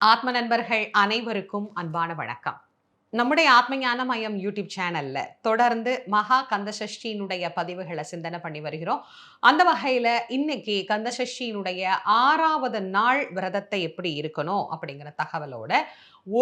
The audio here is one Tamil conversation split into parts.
ஆத்ம நண்பர்கள் அனைவருக்கும் அன்பான வணக்கம். நம்முடைய ஆத்மஞான மையம் யூடியூப் சேனல்ல தொடர்ந்து மகா கந்தசஷ்டியினுடைய பதிவுகளை சிந்தனை பண்ணி வருகிறோம். அந்த வகையில இன்னைக்கு கந்தசஷ்டியினுடைய 6வது நாள் விரதத்தை எப்படி இருக்கணும் அப்படிங்கிற தகவலோட,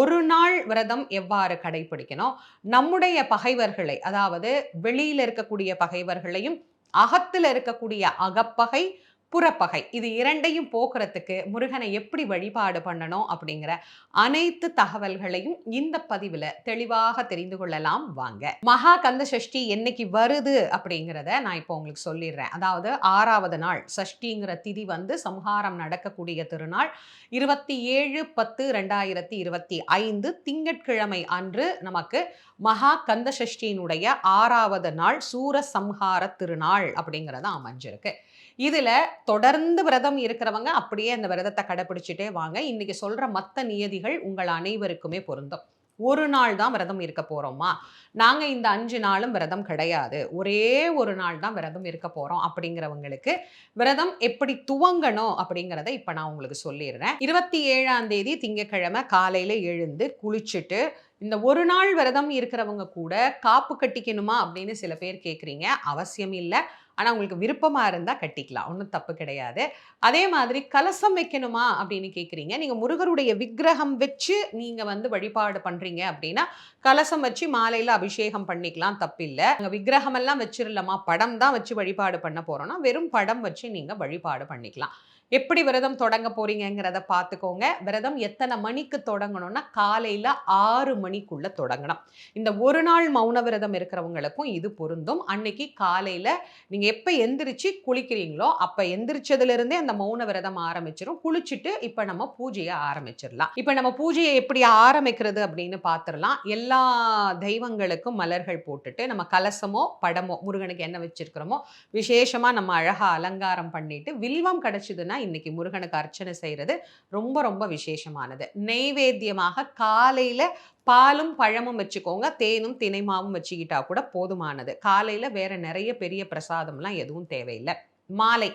ஒரு நாள் விரதம் எவ்வாறு கடைபிடிக்கணும், நம்முடைய பகைவர்களை அதாவது வெளியில இருக்கக்கூடிய பகைவர்களையும், அகத்துல இருக்கக்கூடிய அகப்பகை, புறப்பகை இது இரண்டையும் போக்குறதுக்கு முருகனை எப்படி வழிபாடு பண்ணணும் அப்படிங்கிற அனைத்து தகவல்களையும் இந்த பதிவுல தெளிவாக தெரிந்து கொள்ளலாம் வாங்க. மகா கந்த சஷ்டி என்னைக்கு வருது அப்படிங்கிறத நான் இப்போ உங்களுக்கு சொல்லிடுறேன். அதாவது 6வது நாள் சஷ்டிங்கிற திதி வந்து சம்ஹாரம் நடக்கக்கூடிய திருநாள் 27/10/2025 திங்கட்கிழமை அன்று நமக்கு மகா கந்த சஷ்டியினுடைய 6வது நாள் சூரசம்ஹார திருநாள் அப்படிங்கிறத அமைஞ்சிருக்கு. இதுல தொடர்ந்து விரதம் இருக்கிறவங்க அப்படியே அந்த விரதத்தை கடைபிடிச்சிட்டே வாங்க. இன்னைக்கு சொல்ற மத்த நியதிகள் உங்கள் அனைவருக்குமே பொருந்தும். ஒரு நாள் தான் விரதம் இருக்க போறோமா, நாங்க இந்த 5 நாளும் விரதம் கிடையாது, ஒரே ஒரு நாள் தான் விரதம் இருக்க போறோம் அப்படிங்கிறவங்களுக்கு விரதம் எப்படி துவங்கணும் அப்படிங்கிறத இப்ப நான் உங்களுக்கு சொல்லிடுறேன். 27ஆம் தேதி திங்கட்கிழமை காலையில எழுந்து குளிச்சுட்டு, இந்த ஒரு நாள் விரதம் இருக்கிறவங்க கூட காப்பு கட்டிக்கணுமா அப்படின்னு சில பேர் கேட்குறீங்க. அவசியம் இல்லை. ஆனால் உங்களுக்கு விருப்பமாக இருந்தால் கட்டிக்கலாம், ஒன்றும் தப்பு கிடையாது. அதே மாதிரி கலசம் வைக்கணுமா அப்படின்னு கேட்குறீங்க. நீங்கள் முருகருடைய விக்கிரகம் வச்சு நீங்கள் வந்து வழிபாடு பண்ணுறீங்க அப்படின்னா கலசம் வச்சு மாலையில் அபிஷேகம் பண்ணிக்கலாம், தப்பில்லை. நாங்கள் விக்கிரகம் எல்லாம் வச்சிடலாமா, படம் தான் வச்சு வழிபாடு பண்ண போகிறோன்னா வெறும் படம் வச்சு நீங்கள் வழிபாடு பண்ணிக்கலாம். எப்படி விரதம் தொடங்க போறீங்கிறத பார்த்துக்கோங்க. விரதம் எத்தனை மணிக்கு தொடங்கணும்னா காலையில் 6 மணிக்குள்ள தொடங்கணும். இந்த ஒரு நாள் மௌன விரதம் இருக்கிறவங்களுக்கும் இது பொருந்தும். அன்னைக்கு காலையில் நீங்கள் எப்போ எந்திரிச்சு குளிக்கிறீங்களோ அப்போ எந்திரிச்சதுலேருந்தே அந்த மௌன விரதம் ஆரம்பிச்சிடும். குளிச்சுட்டு இப்போ நம்ம பூஜையை ஆரம்பிச்சிடலாம். இப்போ நம்ம பூஜையை எப்படி ஆரம்பிக்கிறது அப்படின்னு பார்த்துடலாம். எல்லா தெய்வங்களுக்கும் மலர்கள் போட்டுட்டு நம்ம கலசமோ படமோ முருகனுக்கு என்ன வச்சிருக்கிறோமோ விசேஷமாக நம்ம அழகாக அலங்காரம் பண்ணிட்டு, வில்வம் கிடைச்சதுன்னா இன்னைக்கு முருகனுக்கு அர்ச்சனை செய்யறது ரொம்ப ரொம்ப விசேஷமானது. நெய்வேத்தியமாக காலையில பாலும் பழமும் வச்சுக்கோங்க, தேனும் தினைமாவும் வச்சுக்கிட்டா கூட போதுமானது. காலையில வேற நிறைய பெரிய பிரசாதம்லாம் எதுவும் தேவையில்லை. மாலை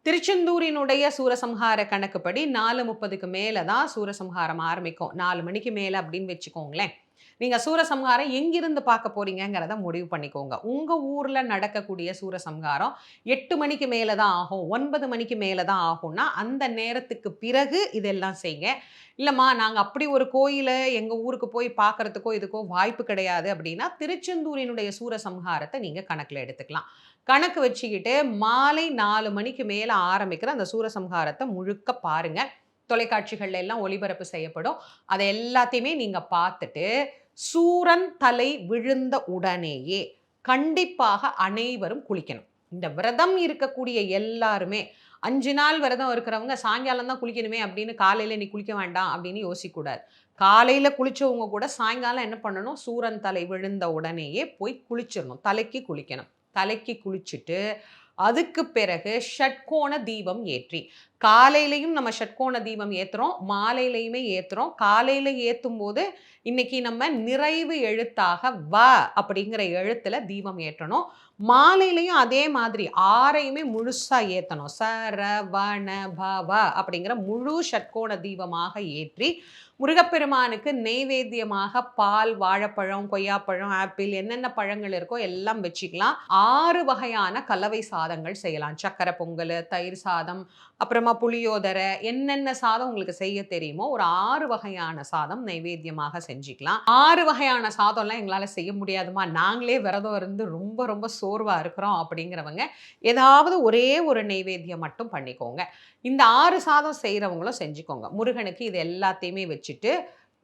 திருச்செந்தூரினுடைய சூரசம்ஹார கணக்குப்படி 4:30க்கு மேல தான் சூரசம்ஹாரம் ஆரம்பிக்கும். 4 மணிக்கு மேல அப்படின்னு வச்சுக்கோங்களேன். நீங்க சூரசம்ஹாரம் எங்கிருந்து பார்க்க போறீங்கிறத முடிவு பண்ணிக்கோங்க. உங்க ஊர்ல நடக்கக்கூடிய சூரசம்ஹாரம் 8 மணிக்கு மேல தான் ஆகும், 9 மணிக்கு மேல தான் ஆகும்னா அந்த நேரத்துக்கு பிறகு இதெல்லாம் செய்யுங்க. இல்லம்மா நாங்க அப்படி ஒரு கோயிலை எங்க ஊருக்கு போய் பார்க்கறதுக்கோ இதுக்கோ வாய்ப்பு கிடையாது அப்படின்னா திருச்செந்தூரினுடைய சூரசம்ஹாரத்தை நீங்க கணக்குல எடுத்துக்கலாம். கணக்கு வச்சுக்கிட்டு மாலை 4 மணிக்கு மேல ஆரம்பிக்கிற அந்த சூரசம்ஹாரத்தை முழுக்க பாருங்க. தொலைக்காட்சிகள்ல எல்லாம் ஒளிபரப்பு செய்யப்படும். அதை எல்லாத்தையுமே நீங்க பார்த்துட்டு சூரன் தலை விழுந்த உடனேயே கண்டிப்பாக அனைவரும் குளிக்கணும். இந்த விரதம் இருக்கக்கூடிய எல்லாருமே 5 நாள் விரதம் இருக்கிறவங்க சாயங்காலம் தான் குளிக்கணுமே அப்படின்னு காலையில நீ குளிக்க வேண்டாம் அப்படின்னு யோசிக்கக்கூடாது. காலையில குளிச்சவங்க கூட சாயங்காலம் என்ன பண்ணணும், சூரன் தலை விழுந்த உடனேயே போய் குளிச்சிடணும். தலைக்கு குளிக்கணும். தலைக்கு குளிச்சுட்டு அதுக்கு பிறகு ஷட்கோண தீபம் ஏற்றி, காலையிலையும் நம்ம ஷட்கோண தீபம் ஏத்துறோம், மாலையிலையுமே ஏத்துறோம். காலையில ஏத்தும் போது இன்னைக்கு நம்ம நிறைவு எழுத்தாக வ அப்படிங்கிற எழுத்துல தீபம் ஏற்றணும். மாலையிலையும் அதே மாதிரி 6ஐயுமே முழுசா ஏத்தணும். ச ர வ ந ப வ அப்படிங்கிற முழு ஷட்கோண தீபமாக ஏற்றி முருகப்பெருமானுக்கு நெய்வேத்தியமாக பால், வாழைப்பழம், கொய்யாப்பழம், ஆப்பிள் என்னென்ன பழங்கள் இருக்கோ எல்லாம் வச்சுக்கலாம். 6 வகையான கலவை சாதங்கள் செய்யலாம். சக்கரை பொங்கல், தயிர் சாதம், அப்புறமா புளியோதரை, என்னென்ன சாதம் உங்களுக்கு செய்ய தெரியுமோ ஒரு 6 வகையான சாதம் நைவேத்தியமாக செஞ்சுக்கலாம். 6 வகையான சாதம்லாம் எங்களால் செய்ய முடியாதுமா, நாங்களே விரதம் இருந்து ரொம்ப ரொம்ப சோர்வா இருக்கிறோம் அப்படிங்கிறவங்க ஏதாவது ஒரே ஒரு நைவேத்தியம் மட்டும் பண்ணிக்கோங்க. இந்த 6 சாதம் செய்கிறவங்களும் செஞ்சுக்கோங்க. முருகனுக்கு இது எல்லாத்தையுமே வச்சுட்டு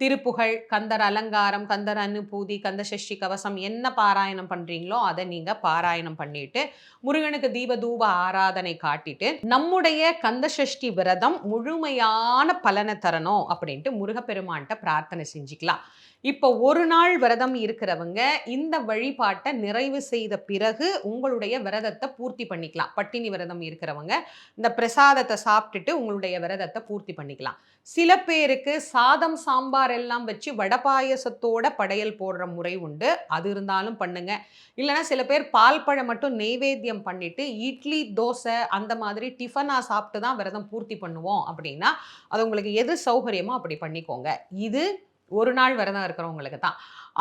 திருப்புகழ், கந்தர் அலங்காரம், கந்தர் அனுபூதி, கந்த சஷ்டி கவசம் என்ன பாராயணம் பண்றீங்களோ அதை நீங்க பாராயணம் பண்ணிட்டு முருகனுக்கு தீப தூப ஆராதனை காட்டிட்டு நம்முடைய கந்த சஷ்டி விரதம் முழுமையான பலனை தரணும் அப்படின்ட்டு முருகப்பெருமான்கிட்ட பிரார்த்தனை செஞ்சுக்கலாம். இப்போ ஒரு நாள் விரதம் இருக்கிறவங்க இந்த வழிபாட்டை நிறைவு செய்த பிறகு உங்களுடைய விரதத்தை பூர்த்தி பண்ணிக்கலாம். பட்டினி விரதம் இருக்கிறவங்க இந்த பிரசாதத்தை சாப்பிட்டுட்டு உங்களுடைய விரதத்தை பூர்த்தி பண்ணிக்கலாம். சில பேருக்கு சாதம், சாம்பார் எல்லாம் வச்சு வடை பாயசத்தோட படையல் போடுற முறை உண்டு. அது இருந்தாலும் பண்ணுங்க. இல்லைன்னா சில பேர் பால் பழம் மட்டும் நெய்வேத்தியம் பண்ணிட்டு இட்லி, தோசை அந்த மாதிரி டிஃபனா சாப்பிட்டு தான் விரதம் பூர்த்தி பண்ணுவோம் அப்படின்னா, அது உங்களுக்கு எது சௌகரியமோ அப்படி பண்ணிக்கோங்க. இது ஒரு நாள் விரதம் இருக்கிறவங்களுக்கு தான்.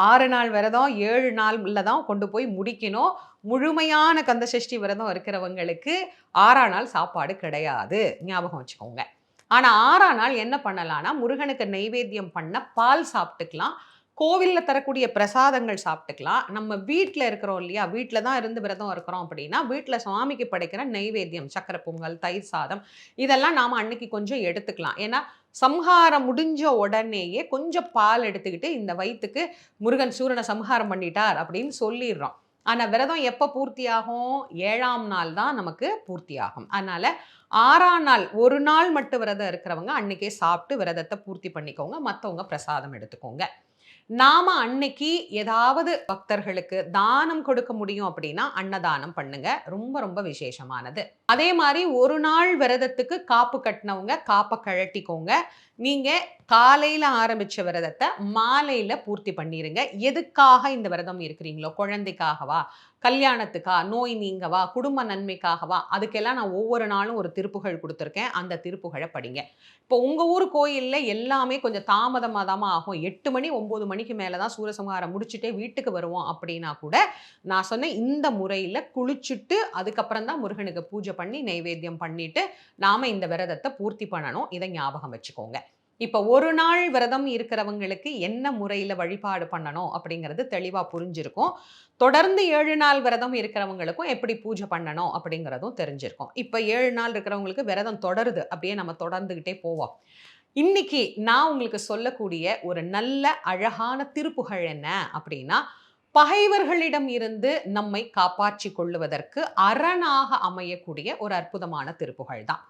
6 நாள் விரதம் 7 நாள்ல தான் கொண்டு போய் முடிக்கணும். முழுமையான கந்தசஷ்டி விரதம் இருக்கிறவங்களுக்கு 6ஆம் நாள் சாப்பாடு கிடையாது. ஞாபகம் வச்சுக்கோங்க. ஆனா 6ஆம் நாள் என்ன பண்ணலாம்னா, முருகனுக்கு நெய்வேத்தியம் பண்ண பால் சாப்பிட்டுக்கலாம். கோவில்ல தரக்கூடிய பிரசாதங்கள் சாப்பிட்டுக்கலாம். நம்ம வீட்ல இருக்கிறோம் இல்லையா? வீட்ல தான் இருந்து விரதம் இருக்கிறோம் அப்படின்னா, வீட்ல சுவாமிக்கு படைக்கிற நெய்வேத்தியம், சர்க்கரை பொங்கல், தயிர் சாதம் இதெல்லாம் நாம அன்னைக்கு கொஞ்சம் எடுத்துக்கலாம். ஏன்னா, சம்ஹாரம் முடிஞ்ச உடனேயே கொஞ்சம் பால் எடுத்துக்கிட்டு, இந்த வயித்துக்கு முருகன் சூரனை சம்ஹாரம் பண்ணிட்டார் அப்படின்னு சொல்லிடுறோம். ஆனா விரதம் எப்ப பூர்த்தியாகும்? 7ஆம் நாள் தான் நமக்கு பூர்த்தியாகும். அதனால 6ஆம் நாள் ஒரு நாள் மட்டும் விரதம் இருக்கிறவங்க அன்னைக்கே சாப்பிட்டு விரதத்தை பூர்த்தி பண்ணிக்கோங்க. மத்தவங்க பிரசாதம் எடுத்துக்கோங்க. நாம அன்னைக்கு ஏதாவது பக்தர்களுக்கு தானம் கொடுக்க முடியும் அப்படின்னா அன்னதானம் பண்ணுங்க. ரொம்ப ரொம்ப விசேஷமானது. அதே மாதிரி ஒரு நாள் விரதத்துக்கு காப்பு கட்டினவங்க காப்பை கழட்டிக்கோங்க. நீங்க காலையில ஆரம்பிச்ச விரதத்தை மாலையில பூர்த்தி பண்ணிருங்க. எதுக்காக இந்த விரதம் இருக்கிறீங்களோ, குழந்தைக்காகவா, கல்யாணத்துக்கா, நோய் நீங்கவா, குடும்ப நன்மைக்காகவா, அதுக்கெல்லாம் நான் ஒவ்வொரு நாளும் ஒரு திருப்புகழ் கொடுத்துருக்கேன். அந்த திருப்புகழை படிங்க. இப்போ உங்க ஊர் கோயில்ல எல்லாமே கொஞ்சம் தாமதமா தான் ஆகும். 8 மணி 9 மணிக்கு மேல தான் சூரசம்ஹாரம் முடிச்சுட்டே வீட்டுக்கு வருவோம் அப்படின்னா கூட, நான் சொன்ன இந்த முறையில குளிச்சுட்டு அதுக்கப்புறம் தான் முருகனுக்கு பூஜை பண்ணி நெய்வேத்தியம் பண்ணிட்டு நாம இந்த விரதத்தை பூர்த்தி பண்ணணும். இதை ஞாபகம் வச்சுக்கோங்க. இப்ப ஒரு நாள் விரதம் இருக்கிறவங்களுக்கு என்ன முறையில வழிபாடு பண்ணணும் அப்படிங்கிறது தெளிவா புரிஞ்சிருக்கும். தொடர்ந்து 7 நாள் விரதம் இருக்கிறவங்களுக்கும் எப்படி பூஜை பண்ணணும் அப்படிங்கிறதும் தெரிஞ்சிருக்கும். இப்ப 7 நாள் இருக்கிறவங்களுக்கு விரதம் தொடருது. அப்படியே நம்ம தொடர்ந்துகிட்டே போவோம். இன்னைக்கு நான் உங்களுக்கு சொல்லக்கூடிய ஒரு நல்ல அழகான திருப்புகழ் என்ன அப்படின்னா, பகைவர்களிடம் இருந்து நம்மை காப்பாற்றிக் கொள்ளுவதற்கு அரணாக அமையக்கூடிய ஒரு அற்புதமான திருப்புகழ் தான்.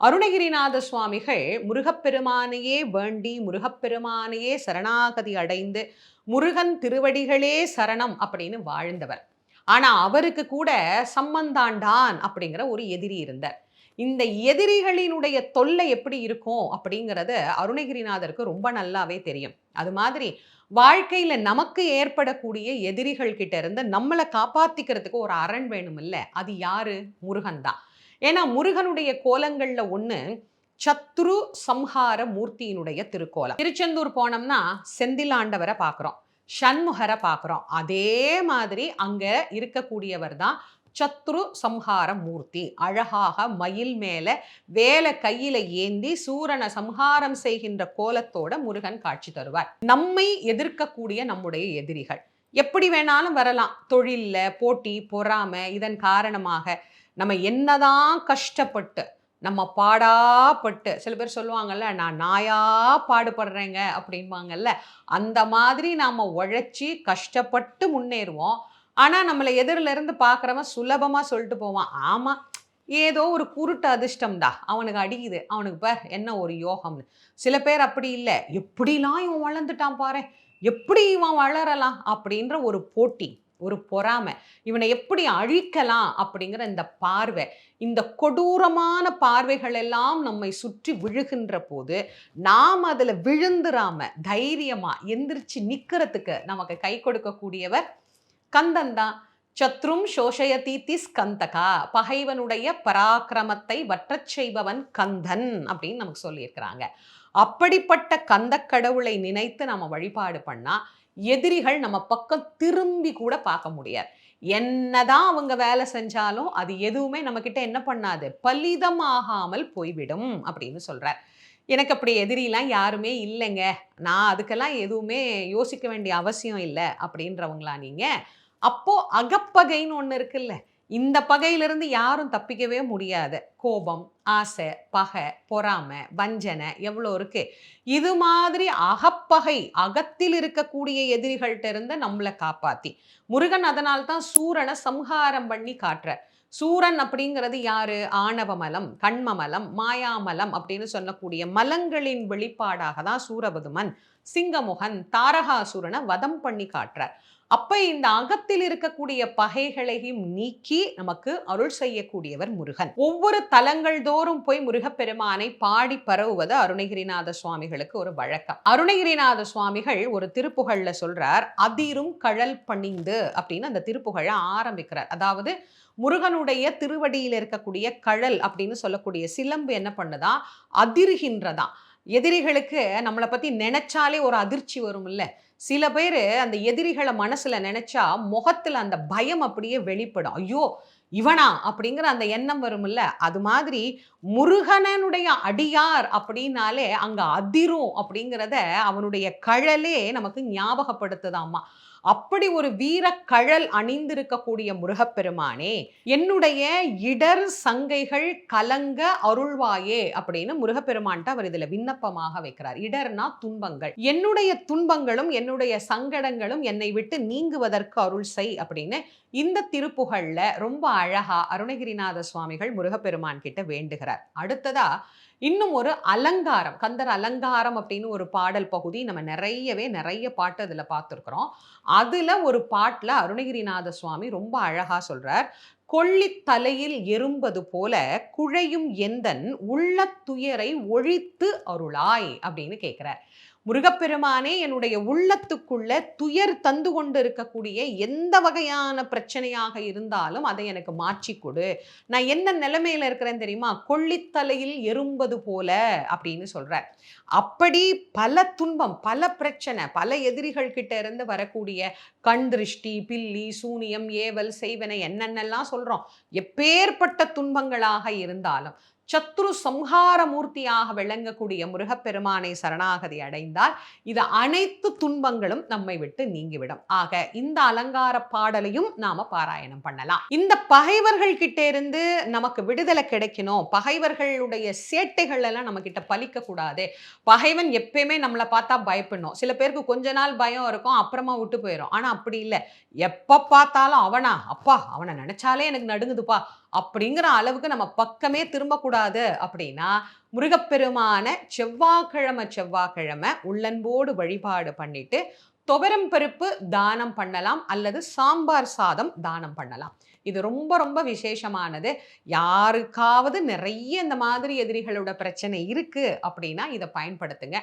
அருணகிரிநாத சுவாமிகள் முருகப்பெருமானையே வேண்டி, முருகப்பெருமானையே சரணாகதி அடைந்து, முருகன் திருவடிகளே சரணம் அப்படின்னு வாழ்ந்தவர். ஆனா அவருக்கு கூட சம்மந்தாண்டான் அப்படிங்கிற ஒரு எதிரி இருந்தார். இந்த எதிரிகளினுடைய தொல்லை எப்படி இருக்கும் அப்படிங்கிறது அருணகிரிநாதருக்கு ரொம்ப நல்லாவே தெரியும். அது மாதிரி வாழ்க்கையில நமக்கு ஏற்படக்கூடிய எதிரிகள் கிட்ட இருந்து நம்மளை காப்பாத்திக்கிறதுக்கு ஒரு அரண் வேணும் இல்ல? அது யாரு? முருகன் தான். ஏன்னா முருகனுடைய கோலங்கள்ல ஒண்ணு சத்ரு சம்ஹார மூர்த்தியினுடைய திருக்கோலம். திருச்செந்தூர் போனோம்னா செந்திலாண்டவரை பார்க்கிறோம், சண்முகரை பார்க்கிறோம். அதே மாதிரி அங்க இருக்கக்கூடியவர் தான் சத்ரு சம்ஹார மூர்த்தி. அழகாக மயில் மேல வேலை கையில ஏந்தி சூரனை சம்ஹாரம் செய்கின்ற கோலத்தோட முருகன் காட்சி தருவார். நம்மை எதிர்க்கக்கூடிய நம்முடைய எதிரிகள் எப்படி வேணாலும் வரலாம். தொழில்ல போட்டி, பொறாமை இதன் காரணமாக நம்ம என்னதான் கஷ்டப்பட்டு நம்ம பாடாப்பட்டு, சில பேர் சொல்லுவாங்கல்ல, நான் நாயா பாடுபடுறேங்க அப்படின்பாங்கல்ல, அந்த மாதிரி நாம உழைச்சி கஷ்டப்பட்டு முன்னேறுவோம். ஆனா நம்மளை எதிரில இருந்து பார்க்குறவன் சுலபமா சொல்லிட்டு போவான், ஆமா ஏதோ ஒரு குருட்டு அதிர்ஷ்டம்டா, அவனுக்கு அடிக்குது, அவனுக்கு பார் என்ன ஒரு யோகம்னு. சில பேர் அப்படி இல்லை, எப்படிலாம் இவன் வளர்ந்துட்டான் பாரு, எப்படி இவன் வளரலாம் அப்படின்ற ஒரு போட்டி, ஒரு பொறாமை, இவனை எப்படி அழிக்கலாம் அப்படிங்கிற இந்த பார்வை, இந்த கொடூரமான பார்வைகள் எல்லாம் நம்மை சுற்றி விழுகின்ற போது நாம் அதுல விழுந்துராம தைரியமா எந்திரிச்சு நிக்கிறதுக்கு நமக்கு கை கொடுக்கக்கூடியவர் கந்தன் தான். சத்ரும் சோஷயதீதி ஸ்கந்தகா, பகைவனுடைய பராக்கிரமத்தை வற்றச் செய்பவன் கந்தன் அப்படின்னு நமக்கு சொல்லியிருக்கிறாங்க. அப்படிப்பட்ட கந்த கடவுளை நினைத்து நம்ம வழிபாடு பண்ணா எதிரிகள் நம்ம பக்கம் திரும்பி கூட பார்க்க முடியாது. என்னதான் அவங்க வேலை செஞ்சாலும் அது எதுவுமே நம்ம கிட்ட என்ன பண்ணாது, பலிதமாகாமல் போய்விடும் அப்படின்னு சொல்றார். எனக்கு அப்படி எதிரிலாம் யாருமே இல்லைங்க, நான் அதுக்கெல்லாம் எதுவுமே யோசிக்க வேண்டிய அவசியம் இல்லை அப்படின்றவங்களா நீங்க? அப்போ அகப்பகைன்னு ஒண்ணு இருக்குல்ல, இந்த பகையிலிருந்து யாரும் தப்பிக்கவே முடியாது. கோபம், ஆசை, பகை, பொறாமை, வஞ்சனை எவ்வளோ இருக்கு. இது மாதிரி அகப்பகை, அகத்தில் இருக்கக்கூடிய எதிரிகள்ட்ட இருந்து நம்மள காப்பாத்தி, முருகன் அதனால தான் சூரனை சம்ஹாரம் பண்ணி காட்டுறார். சூரன் அப்படிங்கிறது யாரு? ஆணவமலம், கண்மமலம், மாயாமலம் அப்படின்னு சொல்லக்கூடிய மலங்களின் வெளிப்பாடாக தான் சூரபதுமன், சிங்கமுகன், தாரகாசுரனை வதம் பண்ணி காட்டுறார். அப்ப இந்த அகத்தில் இருக்கக்கூடிய பகைகளையும் நீக்கி நமக்கு அருள் செய்யக்கூடியவர் முருகன். ஒவ்வொரு தலங்கள் தோறும் போய் முருகப்பெருமானை பாடி பரவுவது அருணகிரிநாத சுவாமிகளுக்கு ஒரு வழக்கம். அருணகிரிநாத சுவாமிகள் ஒரு திருப்புகழ்ல சொல்றார், அதிரும் கழல் பணிந்து அப்படின்னு அந்த திருப்புகழ ஆரம்பிக்கிறார். அதாவது முருகனுடைய திருவடியில் இருக்கக்கூடிய கழல் அப்படின்னு சொல்லக்கூடிய சிலம்பு என்ன பண்ணுதா, அதிர்கின்றதா. எதிரிகளுக்கு நம்மளை பத்தி நினைச்சாலே ஒரு அதிர்ச்சி வரும் இல்ல. சில பேர் அந்த எதிரிகளை மனசுல நினைச்சா முகத்துல அந்த பயம் அப்படியே வெளிப்படும். ஐயோ இவனா அப்படிங்கிற அந்த எண்ணம் வரும் இல்ல. அது மாதிரி முருகனனுடைய அடியார் அப்படின்னாலே அங்க அதிரும் அப்படிங்கிறத அவனுடைய கழலே நமக்கு ஞாபகப்படுத்துதாமா. அப்படி ஒரு வீர கழல் அணிந்திருக்கக்கூடிய முருகப்பெருமானே, என்னுடைய இடர் சங்கைகள் கலங்க அருள்வாயே அப்படின்னு முருகப்பெருமான்ட்ட அவர் இதுல விண்ணப்பமாக வைக்கிறார். இடர்னா துன்பங்கள். என்னுடைய துன்பங்களும் என்னுடைய சங்கடங்களும் என்னை விட்டு நீங்குவதற்கு அருள் செய் அப்படின்னு இந்த திருப்புகழ்ல ரொம்ப அழகா அருணகிரிநாத சுவாமிகள் முருகப்பெருமான் கிட்ட வேண்டுகிறார். அடுத்ததா இன்னும் ஒரு அலங்காரம், கந்தர் அலங்காரம் அப்படின்னு ஒரு பாடல் பகுதி நம்ம நிறைய பாட்டு அதுல பார்த்துருக்குறோம். அதுல ஒரு பாட்டுல அருணகிரிநாத சுவாமி ரொம்ப அழகா சொல்றார். கொள்ளித் தலையில் எறும்பது போல குழையும் எந்தன் உள்ள துயரை ஒழித்து அருளாய் அப்படின்னு கேட்கிறார். முருகப்பெருமானே என்னுடைய உள்ளத்துக்குள்ள துயர் தந்து கொண்டு இருக்கக்கூடிய எந்த வகையான பிரச்சனையாக இருந்தாலும் அதை எனக்கு மாற்றி கொடு. நான் என்ன நிலைமையில இருக்கிறேன் தெரியுமா? கொள்ளித்தலையில் எறும்பது போல அப்படின்னு சொல்றார். அப்படி பல துன்பம், பல பிரச்சனை, பல எதிரிகள் கிட்ட இருந்து வரக்கூடிய கண் திருஷ்டி, பில்லி, சூனியம், ஏவல், செய்வனை என்னென்னலாம் சொல்றோம். எப்பேற்பட்ட துன்பங்களாக இருந்தாலும் சத்ரு சம்ஹார மூர்த்தியாக விளங்கக்கூடிய முருகப்பெருமானை சரணாகதி அடைந்தால் இது அனைத்து துன்பங்களும் நம்மை விட்டு நீங்கிவிடும். ஆக இந்த அலங்கார பாடலையும் நாம பாராயணம் பண்ணலாம். இந்த பகைவர்கள் கிட்ட இருந்து நமக்கு விடுதலை கிடைக்கணும், பகைவர்களுடைய சேட்டைகள் எல்லாம் நம்ம கிட்ட பலிக்க கூடாது. பகைவன் எப்பயுமே நம்மளை பார்த்தா பயப்படணும். சில பேருக்கு கொஞ்ச நாள் பயம் இருக்கும், அப்புறமா விட்டு போயிடும். ஆனா அப்படி இல்லை. எப்ப பார்த்தாலும் அவனா, அப்பா அவனை நினைச்சாலே எனக்கு நடுங்குதுப்பா அப்படிங்கிற அளவுக்கு நம்ம பக்கமே திரும்பக்கூடாது. அப்படின்னா முருகப்பெருமான செவ்வாய்க்கிழமை உள்ளன்போடு வழிபாடு பண்ணிட்டு துவரம் பருப்பு தானம் பண்ணலாம், அல்லது சாம்பார் சாதம் தானம் பண்ணலாம். இது ரொம்ப விசேஷமானது. யாருக்காவது நிறைய இந்த மாதிரி எதிரிகளோட பிரச்சனை இருக்கு அப்படின்னா இதை பயன்படுத்துங்க.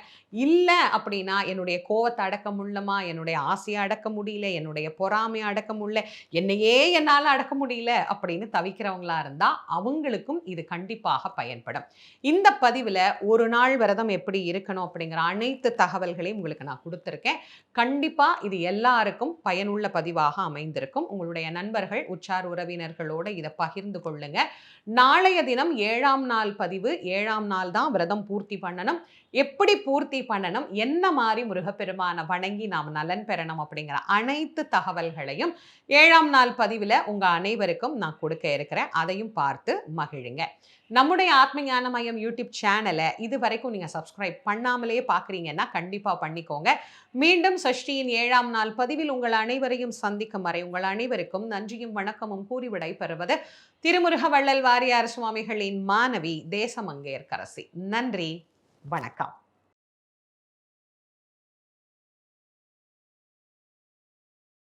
இல்லை அப்படின்னா என்னுடைய கோவத்தை அடக்க முடியலமா, என்னுடைய ஆசையை அடக்க முடியல, என்னுடைய பொறாமையை அடக்க முடியல, என்னையே என்னால் அடக்க முடியல அப்படின்னு தவிக்கிறவங்களா இருந்தா அவங்களுக்கும் இது கண்டிப்பாக பயன்படும். இந்த பதிவில் ஒரு நாள் விரதம் எப்படி இருக்கணும் அப்படிங்கிற அனைத்து தகவல்களையும் உங்களுக்கு நான் கொடுத்துருக்கேன். கண்டிப்பா இது எல்லாருக்கும் பயனுள்ள பதிவாக அமைந்திருக்கும். உங்களுடைய நண்பர்கள், உற்றார் உறவினர்களோட இதை பகிர்ந்து கொள்ளுங்க. நாளைய தினம் 7ஆம் நாள் பதிவு. 7ஆம் நாள் தான் விரதம் பூர்த்தி பண்ணணும். எப்படி பூர்த்தி பண்ணணும், என்ன மாதிரி முருகப்பெருமான வணங்கி நாம் நலன் பெறணும் அப்படிங்கிற அனைத்து தகவல்களையும் 7ஆம் நாள் பதிவில் உங்க அனைவருக்கும் நான் கொடுக்க இருக்கிறேன். அதையும் பார்த்து மகிழுங்க. நம்முடைய ஆத்ம ஞான மையம் யூடியூப் சேனலை இது வரைக்கும் நீங்கள் சப்ஸ்கிரைப் பண்ணாமலே பார்க்குறீங்கன்னா கண்டிப்பாக பண்ணிக்கோங்க. மீண்டும் சஷ்டியின் 7ஆம் நாள் பதிவில் உங்கள் அனைவரையும் சந்திக்கும் வரை உங்கள் அனைவருக்கும் நன்றியும் வணக்கமும் கூறி விடைபெறுவது திருமுருக வள்ளல் வாரியார் சுவாமிகளின் மாணவி தேசமங்கையர்க்கரசி. நன்றி, வணக்கம்.